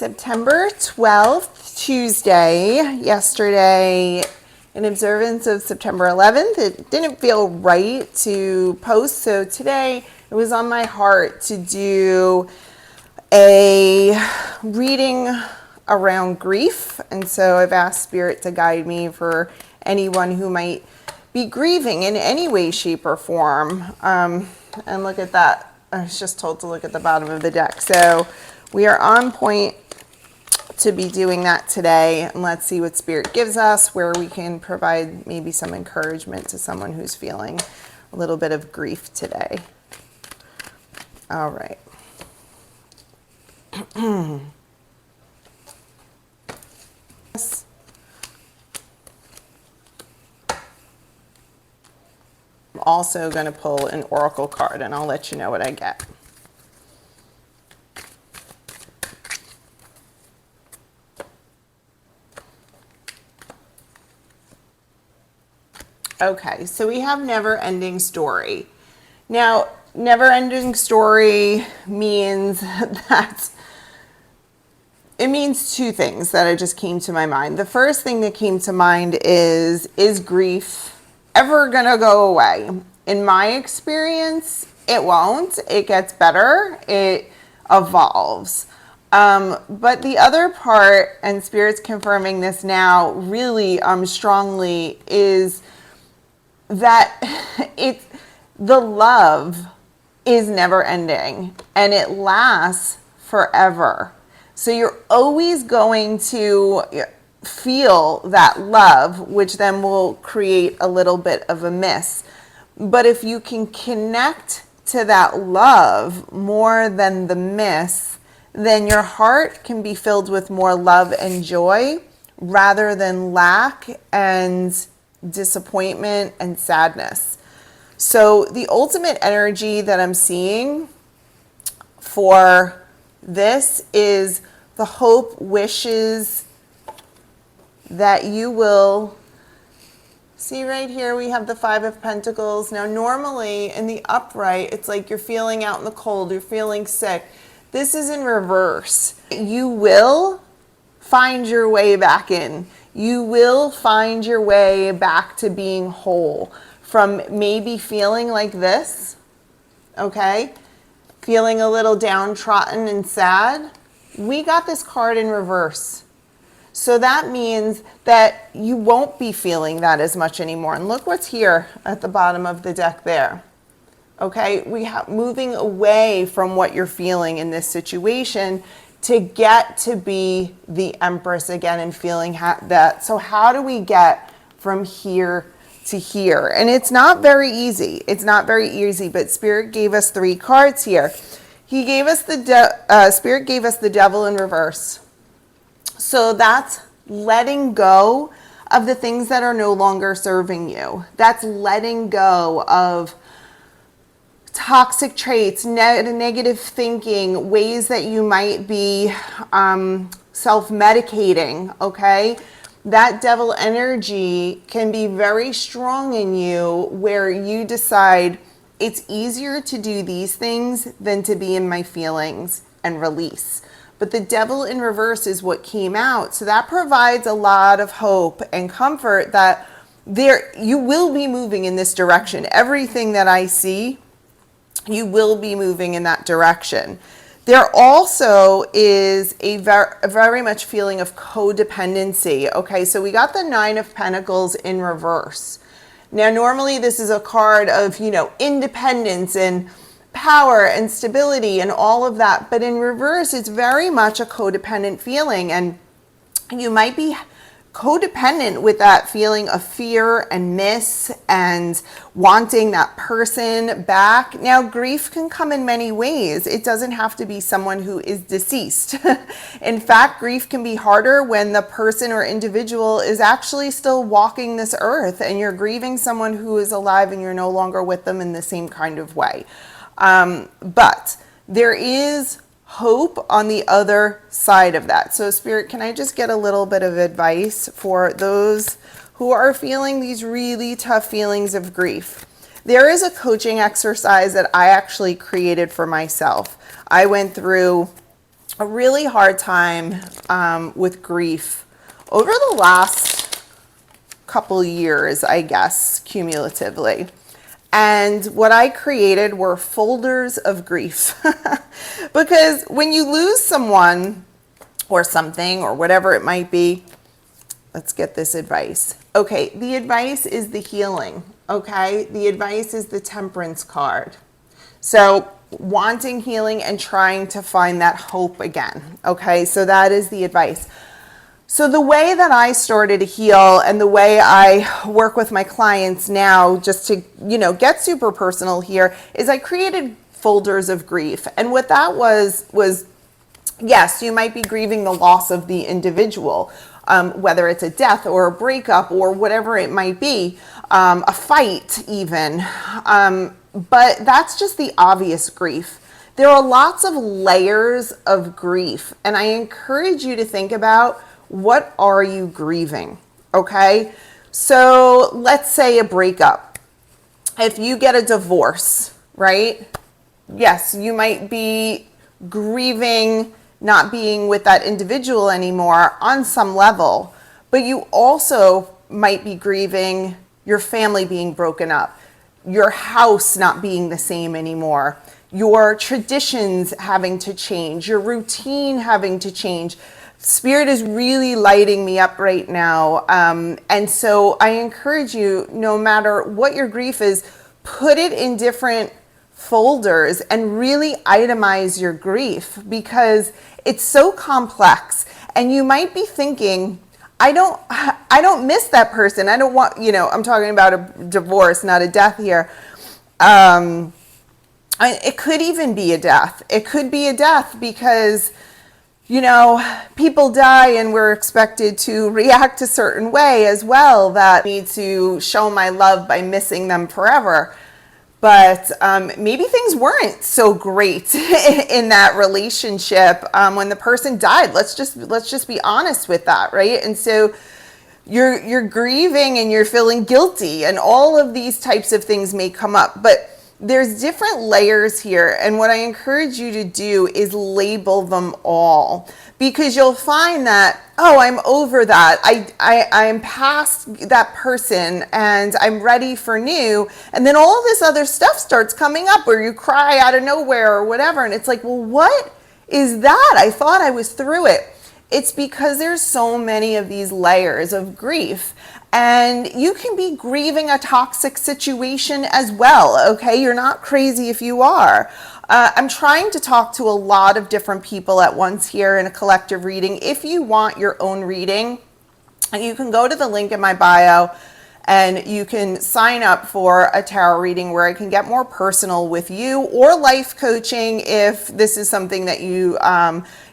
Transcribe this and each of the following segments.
September 12th, Tuesday, yesterday, in observance of September 11th. It didn't feel right to post, so today it was on my heart to do a reading around grief. And so I've asked Spirit to guide me for anyone who might be grieving in any way, shape, or form. And look at that. I was just told to look at the bottom of the deck. So we are on point to be doing that today, and let's see what Spirit gives us, where we can provide maybe some encouragement to someone who's feeling a little bit of grief today. All right. I'm also going to pull an oracle card, and I'll let you know what I get. Okay, so we have never-ending story. Now, never-ending story means that it means two things that just came to my mind. The first thing that came to mind is grief ever gonna go away? In my experience, it won't. It gets better. It evolves. But the other part, and Spirit's confirming this now really strongly, is that the love is never ending and it lasts forever. So you're always going to feel that love, which then will create a little bit of a miss. But if you can connect to that love more than the miss, then your heart can be filled with more love and joy rather than lack and disappointment and sadness. So the ultimate energy that I'm seeing for this is the hope, wishes that you will see. Right here we have the Five of Pentacles. Now normally in the upright it's like you're feeling out in the cold, you're feeling sick. This is in reverse. You will find your way back in. You will find your way back to being whole from maybe feeling like this, okay? Feeling a little downtrodden and sad. We got this card in reverse. So that means that you won't be feeling that as much anymore. And look what's here at the bottom of the deck there. Okay, we have moving away from what you're feeling in this situation to get to be the Empress again and feeling that. So how do we get from here to here? And it's not very easy. It's not very easy, but Spirit gave us three cards here. He gave us Spirit gave us the Devil in reverse. So that's letting go of the things that are no longer serving you. That's letting go of toxic traits, negative thinking, ways that you might be self-medicating, okay? That devil energy can be very strong in you where you decide it's easier to do these things than to be in my feelings and release. But the devil in reverse is what came out. So that provides a lot of hope and comfort that you will be moving in this direction. Everything that I see, you will be moving in that direction. There also is a very much feeling of codependency. Okay, so we got the Nine of Pentacles in reverse. Now, normally this is a card of, independence and power and stability and all of that. But in reverse, it's very much a codependent feeling. And you might be codependent with that feeling of fear and miss and wanting that person back. Now, grief can come in many ways. It doesn't have to be someone who is deceased. In fact, grief can be harder when the person or individual is actually still walking this earth and you're grieving someone who is alive and you're no longer with them in the same kind of way. But there is hope on the other side of that. So Spirit, can I just get a little bit of advice for those who are feeling these really tough feelings of grief? There is a coaching exercise that I actually created for myself. I went through a really hard time with grief over the last couple years, I guess, cumulatively. And what I created were folders of grief. Because when you lose someone or something or whatever it might be, let's get this advice. Okay, the advice is the healing. Okay, the advice is the temperance card. So wanting healing and trying to find that hope again. Okay, so that is the advice. So the way that I started to heal and the way I work with my clients now, just to, get super personal here, is I created folders of grief. And what that was yes, you might be grieving the loss of the individual, whether it's a death or a breakup or whatever it might be, a fight even. But that's just the obvious grief. There are lots of layers of grief, and I encourage you to think about, what are you grieving? Okay, so let's say a breakup. If you get a divorce, right? Yes, you might be grieving not being with that individual anymore on some level, but you also might be grieving your family being broken up, your house not being the same anymore, your traditions having to change, your routine having to change. Spirit is really lighting me up right now. And so I encourage you, no matter what your grief is, put it in different folders and really itemize your grief, because it's so complex. And you might be thinking, I don't miss that person. I don't want, I'm talking about a divorce, not a death here. It could even be a death. It could be a death because, people die and we're expected to react a certain way as well, that I need to show my love by missing them forever. But maybe things weren't so great in that relationship when the person died. Let's just be honest with that, right? And so you're grieving and you're feeling guilty, and all of these types of things may come up. But there's different layers here, and what I encourage you to do is label them all, because you'll find that, I'm over that. I'm past that person and I'm ready for new. And then all this other stuff starts coming up where you cry out of nowhere or whatever. And it's like, well, what is that? I thought I was through it. It's because there's so many of these layers of grief. And you can be grieving a toxic situation as well, okay? You're not crazy if you are. I'm trying to talk to a lot of different people at once here in a collective reading. If you want your own reading, you can go to the link in my bio and you can sign up for a tarot reading where I can get more personal with you, or life coaching if this is something that you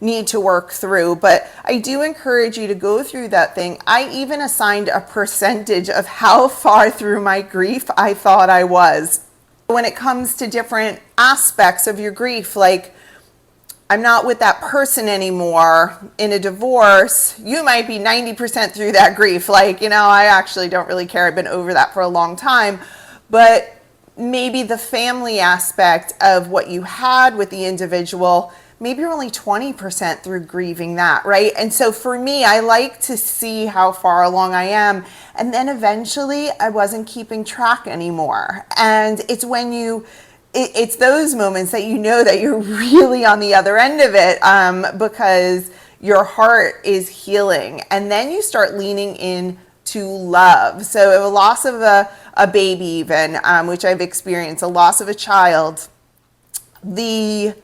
need to work through. But I do encourage you to go through that thing. I even assigned a percentage of how far through my grief I thought I was. When it comes to different aspects of your grief, like I'm not with that person anymore in a divorce, you might be 90% through that grief. Like, I actually don't really care. I've been over that for a long time. But maybe the family aspect of what you had with the individual, maybe you're only 20% through grieving that, right? And so for me, I like to see how far along I am. And then eventually I wasn't keeping track anymore. And it's when it's those moments that you know that you're really on the other end of it, because your heart is healing. And then you start leaning in to love. So a loss of a baby even, which I've experienced, a loss of a child, the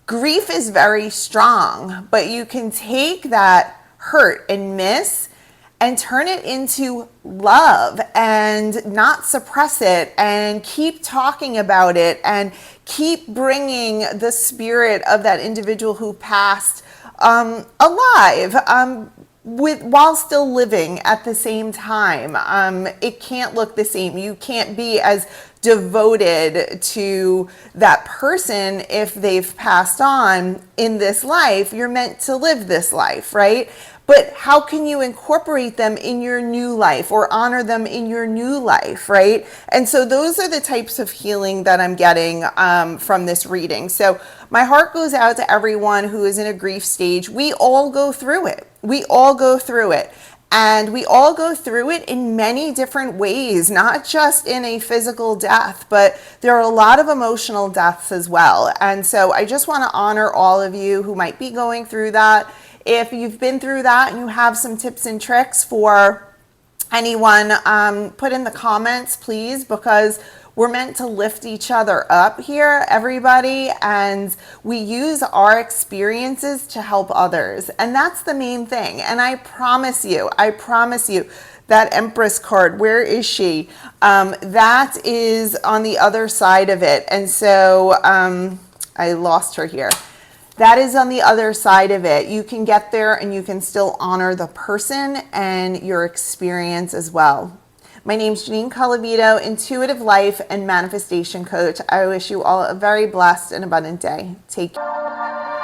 grief is very strong, but you can take that hurt and miss and turn it into love and not suppress it, and keep talking about it and keep bringing the spirit of that individual who passed alive while still living at the same time. It can't look the same. You can't be as devoted to that person if they've passed on in this life. You're meant to live this life, right? But how can you incorporate them in your new life or honor them in your new life, right? And so those are the types of healing that I'm getting from this reading. So my heart goes out to everyone who is in a grief stage. We all go through it. We all go through it. And we all go through it in many different ways, not just in a physical death, but there are a lot of emotional deaths as well. And so I just want to honor all of you who might be going through that. If you've been through that and you have some tips and tricks for anyone, put in the comments, please, because we're meant to lift each other up here, everybody, and we use our experiences to help others. And that's the main thing. And I promise you, that Empress card, where is she? That is on the other side of it. And so I lost her here. That is on the other side of it. You can get there and you can still honor the person and your experience as well. My name is Janine Colavito, intuitive life and manifestation coach. I wish you all a very blessed and abundant day. Take care.